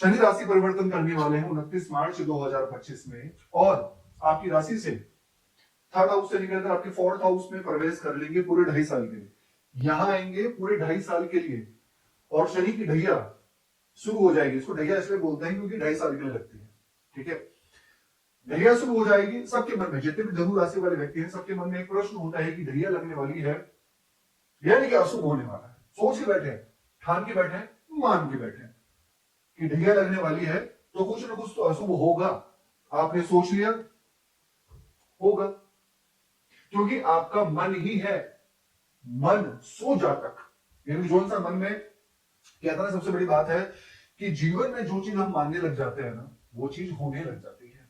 शनि राशि परिवर्तन करने वाले हैं 29 मार्च 2025 में, और आपकी राशि से थर्ड हाउस से निकलकर आपके फोर्थ हाउस में प्रवेश कर लेंगे पूरे 2.5 साल के लिए। यहां आएंगे पूरे 2.5 साल के लिए, और शनि की ढैया शुरू हो जाएगी। इसको ढैया इसलिए बोलते हैं क्योंकि 2.5 साल के लिए लगती है, ठीक है। ढैया शुरू हो जाएगी सबके मन में, जितने भी धनु राशि वाले व्यक्ति हैं सबके मन में एक प्रश्न होता है कि ढैया लगने वाली है, यानी कि अशुभ होने वाला है। सोच के बैठे, ठान के बैठे, मान के बैठे कि ढैया लगने वाली है तो कुछ ना कुछ तो अशुभ होगा। आपने सोच लिया, होगा, क्योंकि आपका मन ही है मन सो जातक, यानी जो इंसान मन में कहता है, सबसे बड़ी बात है कि जीवन में जो चीज हम मानने लग जाते हैं ना, वो चीज होने लग जाती है।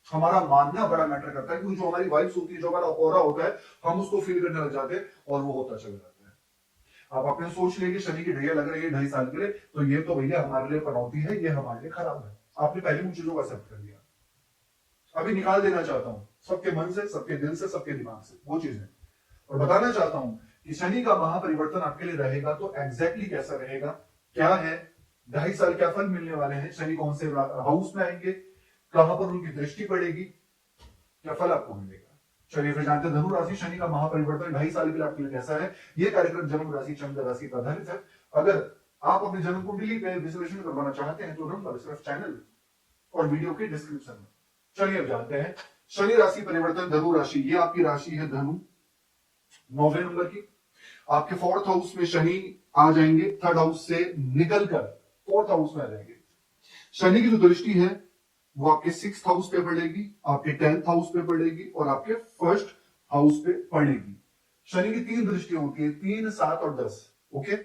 हमारा मानना बड़ा मैटर करता है, क्योंकि जो हमारी वाइब्स होती है, जो हमारा ऑरा होता है, हम उसको फील करने लग जाते हैं और वो होता चला जाता है। आप अपने सोच लेंगे शनि की ढैया लग रही है 2.5 साल के लिए, तो ये तो भैया हमारे लिए पनौती है, ये हमारे लिए खराब है। आपने पहले उन चीजों को एक्सेप्ट कर लिया, अभी निकाल देना चाहता हूं सबके मन से, सबके दिल से, सबके दिमाग से वो चीजें, और बताना चाहता हूं कि शनि का महापरिवर्तन आपके लिए रहेगा तो एग्जैक्टली कैसा रहेगा, क्या है, 2.5 साल क्या फल मिलने वाले हैं, शनि कौन से हाउस में आएंगे, कहां पर उनकी दृष्टि पड़ेगी, क्या फल आपको मिलेगा। चलिए फिर जानते हैं धनु राशि शनि का महापरिवर्तन 2.5 साल के लिए आपके लिए कैसा है। यह कार्यक्रम जन्म राशि चंद्र राशि पर आधारित है। अगर आप अपने जन्म कुंडली पे विश्लेषण करवाना चाहते हैं तो नंबर सिर्फ चैनल और वीडियो के डिस्क्रिप्शन में। चलिए अब जानते हैं शनि राशि परिवर्तन धनु राशि, ये आपकी राशि है धनु, 9वें नंबर की। आपके फोर्थ हाउस में शनि आ जाएंगे, थर्ड हाउस से निकलकर फोर्थ हाउस में आ जाएंगे। शनि की जो दृष्टि है वो आपके 6th हाउस पे पड़ेगी, आपके 10th हाउस पे पड़ेगी और आपके फर्स्ट हाउस पे पड़ेगी। शनि की 3 दृष्टियां होती है, 3, 7 और 10। ओके,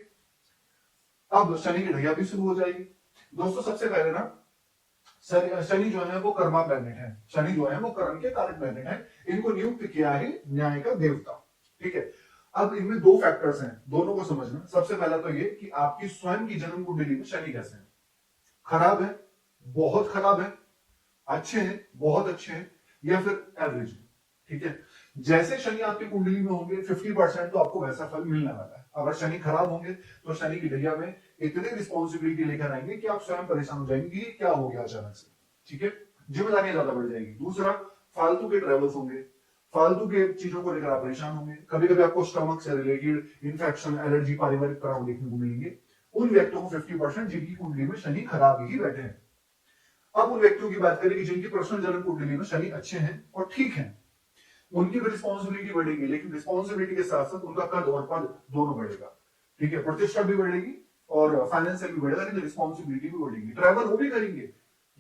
अब शनि की ढैया भी शुरू हो जाएगी। दोस्तों सबसे पहले ना, शनि जो है वो कर्मा प्लैनेट है, शनि जो है वो कर्म के कारक प्लैनेट है। इनको नियुक्त किया है न्याय का देवता, ठीक है। अब इनमें 2 फैक्टर्स हैं, दोनों को समझना। सबसे पहला तो ये कि आपकी स्वयं की जन्म कुंडली में शनि कैसे है, खराब है, बहुत खराब है, अच्छे हैं, बहुत अच्छे हैं, या फिर एवरेज है, ठीक है। जैसे शनि आपकी कुंडली में होंगे 50% तो आपको वैसा फल मिलने वाला है। अगर शनि खराब होंगे तो शनि की ढैया में इतनी रिस्पॉन्सिबिलिटी लेकर आएंगे कि आप स्वयं परेशान हो जाएंगे कि क्या हो गया अचानक से, ठीक है। जिम्मेदारियां ज्यादा बढ़ जाएगी। दूसरा, फालतू के ट्रेवल्स होंगे, फालतू के चीजों को लेकर आप परेशान होंगे। कभी कभी आपको स्टमक से रिलेटेड इन्फेक्शन, एलर्जी, पारिवारिक तनाव देखने को मिलेंगे। उन व्यक्तियों को 50% जिनकी कुंडली में शनि खराब ही बैठे हैं। अब उन व्यक्तियों की बात करें कि जिनकी पर्सनल जन्म कुंडली में शनि अच्छे हैं और ठीक है, उनकी भी रिस्पॉन्सिबिलिटी बढ़ेगी, लेकिन रिस्पॉन्सिबिलिटी के साथ साथ उनका कद और पद दोनों बढ़ेगा, ठीक है। प्रतिष्ठा भी बढ़ेगी और फाइनेंशियल भी बढ़ेगा, लेकिन रिस्पॉन्सिबिलिटी भी बढ़ेगी। ट्रैवल वो भी करेंगे,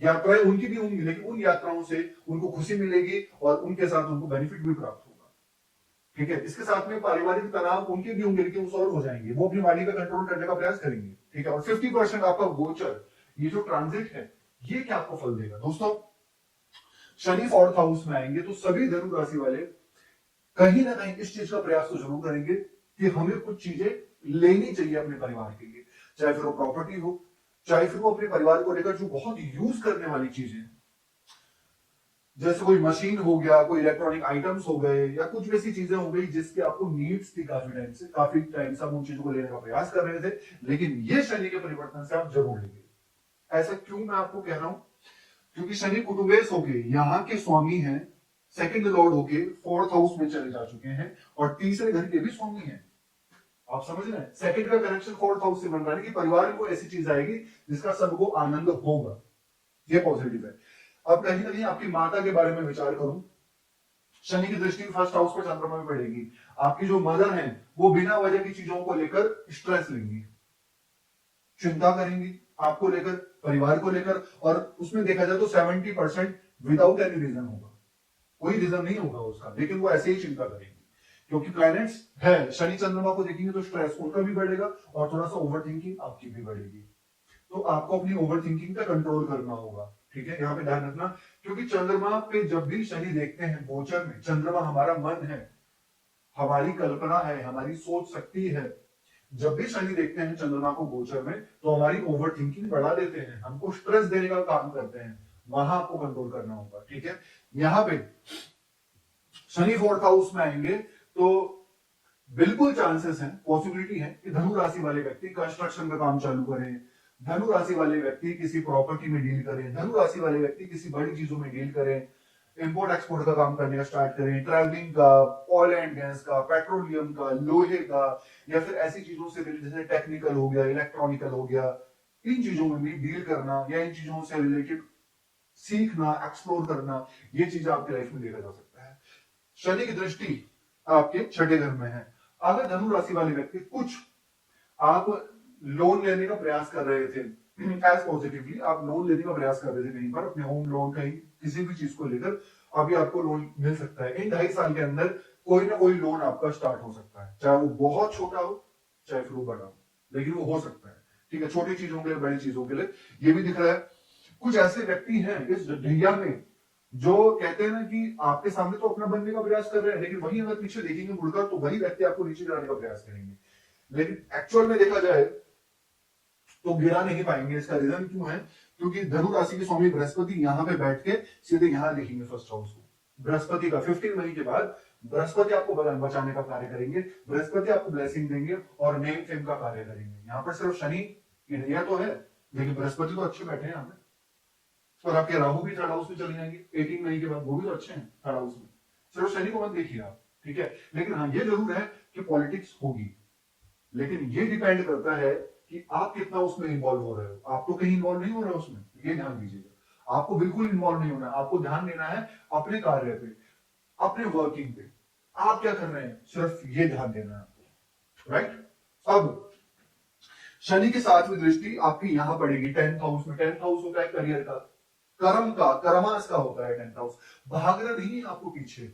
यात्राएं उनकी भी होंगी, लेकिन उन यात्राओं से उनको खुशी मिलेगी और उनके साथ उनको बेनिफिट भी प्राप्त होगा, ठीक है। इसके साथ में पारिवारिक तनाव उनके भी होंगे, लेकिन वो सॉल्व हो जाएंगे, वो अपनी वाणी पे कंट्रोल करने का प्रयास करेंगे, ठीक है। और 50% आपका गोचर, ये जो ट्रांजिट है, ये क्या आपको फल देगा दोस्तों। शनि 4th हाउस में आएंगे तो सभी धनु राशि वाले कहीं ना कहीं इस चीज का प्रयास तो जरूर करेंगे कि हमें कुछ चीजें लेनी चाहिए अपने परिवार के लिए, चाहे फिर वो प्रॉपर्टी हो, चाहे फिर वो अपने परिवार को लेकर जो बहुत यूज करने वाली चीजें, जैसे कोई मशीन हो गया, कोई इलेक्ट्रॉनिक आइटम्स हो गए, या कुछ वैसी चीजें हो गई जिसकी आपको नीड्स थी काफी टाइम से आप उन चीजों को लेने का प्रयास कर रहे थे, लेकिन ये शनि के परिवर्तन से आप जरूर लेंगे। ऐसा क्यों मैं आपको कह रहा हूं, क्योंकि शनि कुटुंबेश होके यहाँ के स्वामी हैं, सेकंड लॉर्ड होके 4th हाउस में चले जा चुके हैं और तीसरे घर के भी स्वामी हैं। आप समझ रहे हैं, सेकंड का कनेक्शन 4th हाउस से बन रहा है कि परिवार को ऐसी चीज आएगी जिसका सबको आनंद होगा, ये पॉजिटिव है। अब कहीं ना कहीं आपकी माता के बारे में विचार करूं, शनि की दृष्टि 1st हाउस पर चंद्रमा में पड़ेगी। आपकी जो मदर है वो बिना वजह की चीजों को लेकर स्ट्रेस लेंगी, चिंता करेंगी आपको लेकर, परिवार को लेकर, और उसमें देखा जाए तो 70% विदाउट एनी रीजन होगा, कोई रीजन नहीं होगा उसका, लेकिन वो ऐसे ही चिंता करेंगे क्योंकि प्लैनेट्स है। शनि चंद्रमा को देखेंगे तो स्ट्रेस उनका भी बढ़ेगा और थोड़ा सा ओवर थिंकिंग आपकी भी बढ़ेगी। तो आपको अपनी ओवर थिंकिंग पे कंट्रोल करना होगा, ठीक है। यहाँ पे ध्यान रखना, क्योंकि चंद्रमा पे जब भी शनि देखते हैं गोचर में, चंद्रमा हमारा मन है, हमारी कल्पना है, हमारी सोच शक्ति है। जब भी शनि देखते हैं चंद्रमा को गोचर में तो हमारी ओवर थिंकिंग बढ़ा देते हैं, हमको स्ट्रेस देने का काम करते हैं, वहां आपको कंट्रोल करना होगा, ठीक है। यहाँ पे शनि 4th हाउस में आएंगे तो बिल्कुल चांसेस हैं, पॉसिबिलिटी है कि धनु राशि वाले व्यक्ति कंस्ट्रक्शन का काम चालू करें, धनु राशि वाले व्यक्ति किसी प्रॉपर्टी में डील करें, धनु राशि वाले व्यक्ति किसी बड़ी चीजों में डील करें, इंपोर्ट एक्सपोर्ट का काम करने का स्टार्ट करें, ट्रैवलिंग का, ऑयल एंड गैस का, पेट्रोलियम का, लोहे का, या फिर ऐसी चीजों से रिलेटेड जैसे टेक्निकल हो गया, इलेक्ट्रॉनिकल हो गया, इन चीजों में भी डील करना या इन चीजों से रिलेटेड सीखना, एक्सप्लोर करना, ये चीज आपकी लाइफ में देखा जा सकता है। शनि की दृष्टि आपके छठे घर में है। अगर धनु राशि वाले व्यक्ति कुछ आप लोन लेने का प्रयास कर रहे थे, एज पॉजिटिवली आप लोन लेने का प्रयास कर रहे थे कहीं पर, अपने होम लोन कहीं किसी भी चीज को लेकर, अभी आपको लोन मिल सकता है। इन 2.5 साल के अंदर कोई ना कोई लोन आपका स्टार्ट हो सकता है, चाहे वो बहुत छोटा हो चाहे फिर वो बड़ा हो, लेकिन वो हो सकता है। ठीक है, छोटी चीजों के लिए, बड़ी चीजों के लिए, ये भी दिख रहा है। कुछ ऐसे व्यक्ति हैं इस ढैया में जो कहते हैं ना कि आपके सामने तो अपना बनने का प्रयास कर रहे हैं, लेकिन वही अगर पीछे देखेंगे मुड़कर तो वही व्यक्ति आपको नीचे गिराने का प्रयास करेंगे, लेकिन एक्चुअल में देखा जाए तो गिरा नहीं पाएंगे। इसका रीजन क्यों है? क्योंकि धनु राशि के स्वामी बृहस्पति यहाँ पे बैठ के सीधे यहाँ लिखेंगे फर्स्ट हाउस को। बृहस्पति का 15 मई के बाद बृहस्पति आपको बचाने का कार्य करेंगे, बृहस्पति आपको ब्लेसिंग देंगे और नेम फेम का कार्य करेंगे। यहाँ पर सिर्फ शनि की ढैया तो है, लेकिन बृहस्पति तो अच्छे बैठे हैं यहाँ पे, और आपके राहु भी थर्ड हाउस में चले जाएंगे 18 मई के बाद, वो भी तो अच्छे हैं थर्ड हाउस में। सिर्फ शनि को मत देखिए आप, ठीक है। लेकिन हाँ, ये जरूर है कि पॉलिटिक्स होगी, लेकिन ये डिपेंड करता है कि आप कितना उसमें इन्वॉल्व हो रहे हो। आप तो कहीं इन्वॉल्व नहीं हो रहे हो उसमें, ये ध्यान दीजिएगा। आपको बिल्कुल इन्वॉल्व नहीं होना है, आपको ध्यान देना है अपने कार्य पे, अपने वर्किंग पे, आप क्या कर रहे हैं, सिर्फ ये ध्यान देना है आपको, राइट। अब शनि की 7वीं दृष्टि आपकी यहां पड़ेगी 10th हाउस में। 10th हाउस होता है करियर का, कर्म का, कर्मास का होता है 10th हाउस। भागना नहीं है आपको पीछे,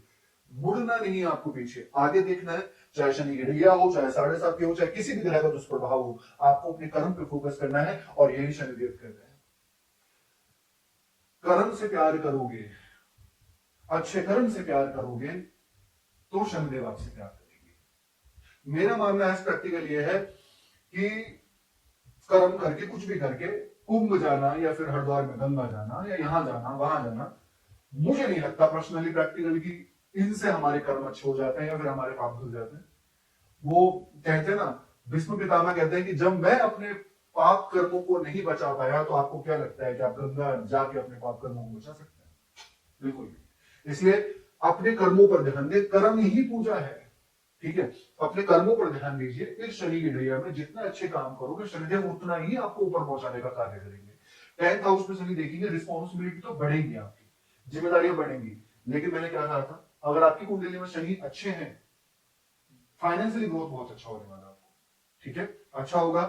मुड़ना नहीं है आपको पीछे, आगे देखना है। चाहे शनि की ढैया हो, चाहे 7.5 की हो, चाहे किसी भी ग्रह का दुष्प्रभाव हो, आपको अपने कर्म पे फोकस करना है, और यही शनिदेव कहते हैं। कर्म से प्यार करोगे, अच्छे कर्म से प्यार करोगे, तो शनिदेव आपसे प्यार करेंगे। मेरा मानना है प्रैक्टिकल ये है कि कर्म करके, कुछ भी करके, कुंभ जाना या फिर हरिद्वार में गंगा जाना या यहां जाना वहां जाना, मुझे नहीं लगता पर्सनली प्रैक्टिकल की इनसे हमारे कर्म अच्छे हो जाते हैं या फिर हमारे पाप धुल जाते हैं। वो कहते हैं ना, भीष्म पितामह कहते हैं कि जब मैं अपने पाप कर्मों को नहीं बचा पाया, तो आपको क्या लगता है कि आप गंगा जाके अपने पाप कर्मों को बचा सकते हैं? बिल्कुल नहीं। इसलिए अपने कर्मों पर ध्यान दे, कर्म ही पूजा है, ठीक है। अपने कर्मों पर ध्यान दीजिए। इस शनि की ढैया में जितना अच्छे काम करोगे, शनिदेव उतना ही आपको ऊपर पहुंचाने का कार्य करेंगे। 10th हाउस में शनि देखेंगे, रिस्पॉन्सिबिलिटी तो बढ़ेगी, आपकी जिम्मेदारियां बढ़ेंगी। लेकिन मैंने क्या कहा था, अगर आपकी कुंडली में शनि अच्छे हैं, फाइनेंशियली ग्रोथ बहुत अच्छा होने वाला आपको, ठीक है, अच्छा होगा।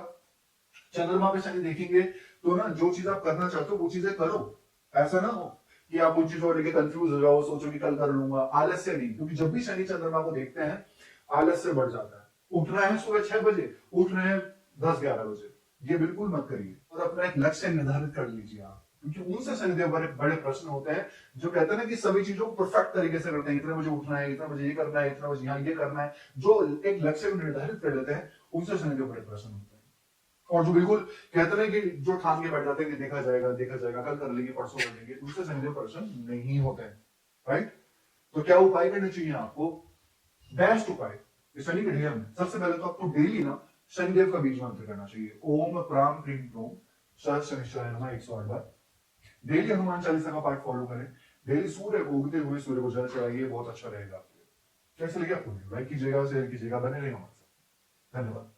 चंद्रमा पे शनि देखेंगे तो ना, जो चीज आप करना चाहते हो वो चीजें करो। ऐसा ना हो कि आप उन चीजों को लेकर कंफ्यूज हो जाओ, सोचो कि कल कर लूंगा, आलस्य नहीं। क्योंकि जब भी शनि चंद्रमा को देखते हैं, आलस्य बढ़ जाता है। उठना है सुबह 6 बजे, उठ रहे हैं 10-11 बजे, ये बिल्कुल मत करिए। और अपना एक लक्ष्य निर्धारित कर लीजिए आप, क्योंकि उनसे शनिदेव बड़े बड़े प्रश्न होते हैं, जो कहते हैं ना कि सभी चीजों को परफेक्ट तरीके से करते हैं। इतने बजे उठना है, इतना बजे ये करना है, इतना बजे यहाँ ये करना है, जो एक लक्ष्य को निर्धारित कर लेते हैं, उनसे शनिदेव बड़े प्रश्न होते हैं। और जो बिल्कुल कहते हैं कि जो ठान के बैठ जाते हैं कि देखा जाएगा, देखा जाएगा, कल कर लेंगे, परसों कर लेंगे, उनसे शनिदेव प्रश्न नहीं होते हैं, राइट। तो क्या उपाय करने चाहिए आपको? बेस्ट उपाय शनि के ढैया में, सबसे पहले तो आपको डेली ना शनिदेव का बीज मंत्र करना चाहिए। ओम प्राम प्रीम प्रोम सह शनिश्चराय नमः 108 बार। डेली हनुमान चालीसा का पाठ फॉलो करें। डेली सूर्य को, उगते हुए सूर्य को जल चढ़ाइए, बहुत अच्छा रहेगा आपके लिए। कैसे लगे आपको? लाइक कीजिएगा, शेयर कीजिएगा, बने रहिए हमारे साथ। धन्यवाद।